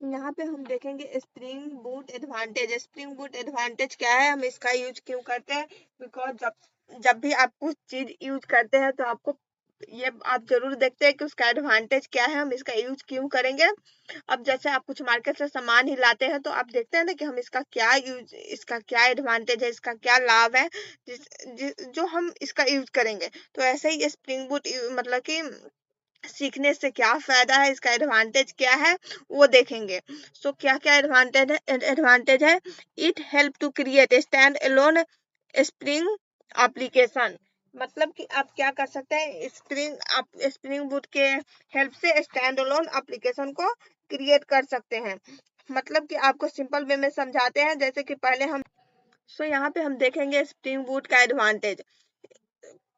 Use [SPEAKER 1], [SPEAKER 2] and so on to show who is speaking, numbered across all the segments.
[SPEAKER 1] यहाँ पे हम देखेंगे spring boot advantage. Spring boot advantage क्या है, हम इसका यूज क्यों करते हैं? बिकॉज जब भी आप कुछ चीज यूज करते हैं तो आपको ये आप जरूर देखते हैं कि उसका एडवांटेज क्या है, हम इसका यूज क्यों करेंगे। अब जैसे आप कुछ मार्केट से सामान ही लाते हैं तो आप देखते हैं ना कि हम इसका क्या यूज, इसका क्या एडवांटेज है, इसका क्या लाभ है, जो हम इसका यूज करेंगे। तो ऐसे ही स्प्रिंग बूट मतलब कि सीखने से क्या फायदा है, इसका एडवांटेज क्या है, वो देखेंगे। सो क्या क्या एडवांटेज है? It help to create stand alone spring application. मतलब कि आप क्या कर सकते हैं, स्प्रिंग बूट के हेल्प से स्टैंड अलोन एप्लीकेशन को क्रिएट कर सकते हैं। मतलब कि आपको सिंपल वे में समझाते हैं, जैसे कि पहले हम यहाँ पे हम देखेंगे स्प्रिंग बूट का एडवांटेज।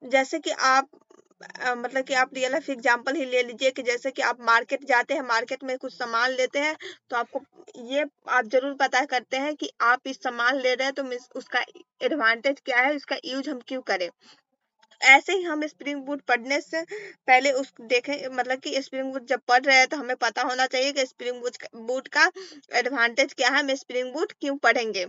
[SPEAKER 1] जैसे कि आप मतलब कि आप रियल लाइफ एग्जांपल ही ले लीजिए कि जैसे कि आप मार्केट जाते हैं, मार्केट में कुछ सामान लेते हैं, तो आपको ये आप जरूर पता करते हैं कि आप इस सामान ले रहे हैं तो उसका एडवांटेज क्या है, इसका यूज हम क्यों करें। ऐसे ही हम स्प्रिंग बूट पढ़ने से पहले उस देखें, मतलब कि स्प्रिंग बूट जब पढ़ रहे हैं तो हमें पता होना चाहिए कि स्प्रिंग बूट का एडवांटेज क्या है, हम स्प्रिंग बूट क्यों पढ़ेंगे।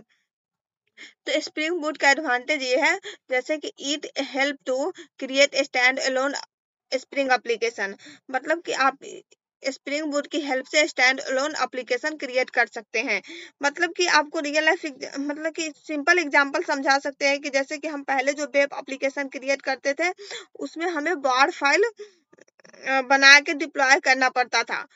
[SPEAKER 1] तो स्प्रिंग बूट का एडवांटेज ये है, जैसे कि it help to create stand alone spring application. मतलब कि आप स्प्रिंग बूट की हेल्प से स्टैंड अलोन एप्लीकेशन क्रिएट कर सकते हैं। मतलब कि आपको रियल लाइफ मतलब कि सिंपल एग्जांपल समझा सकते हैं कि जैसे कि हम पहले जो वेब एप्लीकेशन क्रिएट करते थे उसमें हमें बार फाइल बना के डिप्लॉय करना पड़ता था,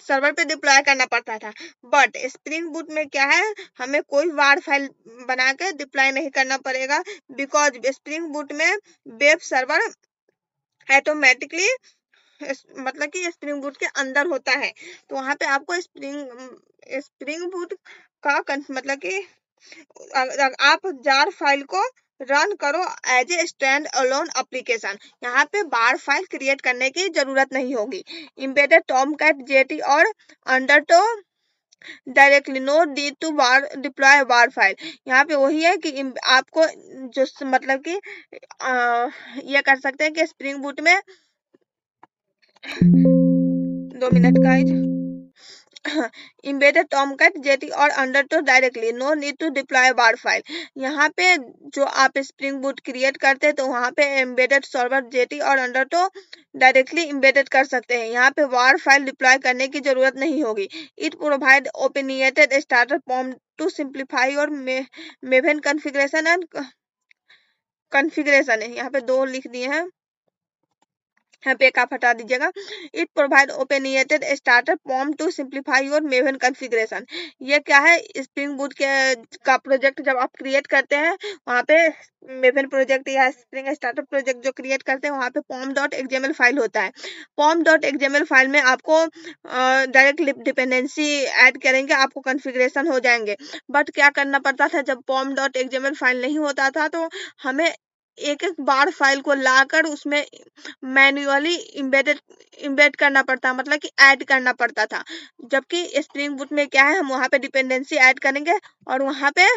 [SPEAKER 1] सर्वर पे डिप्लॉय करना पड़ता था। बट स्प्रिंग बूट में क्या है, हमें कोई वार फाइल बना के डिप्लॉय नहीं करना पड़ेगा, बिकॉज स्प्रिंग बूट में वेब सर्वर ऑटोमेटिकली मतलब कि स्प्रिंग बूट के अंदर होता है। तो वहां पे आपको स्प्रिंग बूट का मतलब कि आप जार फाइल को रन करो as a stand alone application, यहाँ पे बार फाइल क्रिएट करने की जरूरत नहीं होगी। इम्बेडेड टॉमकैट जेटी और Undertow directly, no need to deploy war file. यहाँ पे वही है कि आपको जो मतलब कि ये कर सकते हैं कि स्प्रिंग बूट में 2 मिनट का embedded tomcat जेटी और Undertow directly, no need to deploy war file. यहाँ पे जो आप स्प्रिंग बूट क्रिएट करते हैं तो वहाँ पे एम्बेडेड सर्वर जेटी और अंडरटो डायरेक्टली एम्बेडेड कर सकते हैं, यहाँ पे बार फाइल डिप्लॉय करने की जरूरत नहीं होगी। It provide opinionated starter form to simplify और मेवन कॉन्फ़िगरेशन एंड कॉन्फ़िगरेशन है, यहाँ पे 2 लिख दिए हैं, यहाँ पे एक आप हटा दीजिएगा। It provide opinionated starter form to simplify your maven configuration. ये क्या है, स्प्रिंग बूट के का प्रोजेक्ट जब आप क्रिएट करते हैं वहाँ पे मेवन प्रोजेक्ट या स्प्रिंग स्टार्टर प्रोजेक्ट जो क्रिएट करते हैं वहाँ पे pom.xml फाइल होता है। pom.xml फाइल में आपको डायरेक्ट डिपेंडेंसी ऐड करेंगे, आपको कॉन्फ़िगरेशन हो जाएंगे। बट क्या करना पड़ता था, जब pom.xml फाइल नहीं होता था तो हमें एक एक बार फाइल को लाकर उसमें मैन्युअली इम्बेड करना पड़ता, मतलब कि ऐड करना पड़ता था। जबकि स्प्रिंग बूट में क्या है, हम वहां पे डिपेंडेंसी ऐड करेंगे और वहां पे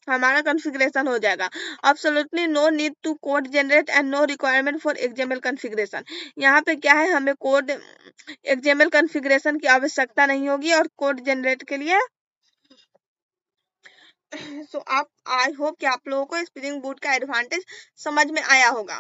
[SPEAKER 1] हमारा कॉन्फ़िगरेशन हो जाएगा। Absolutely no need to code generate and no requirement for XML configuration. यहाँ पे क्या है, हमें कोड एक्सएमएल कॉन्फ़िगरेशन की आवश्यकता नहीं होगी और कोड जनरेट के लिए। सो आप आई होप कि आप लोगों को स्प्रिंग बूट का एडवांटेज समझ में आया होगा।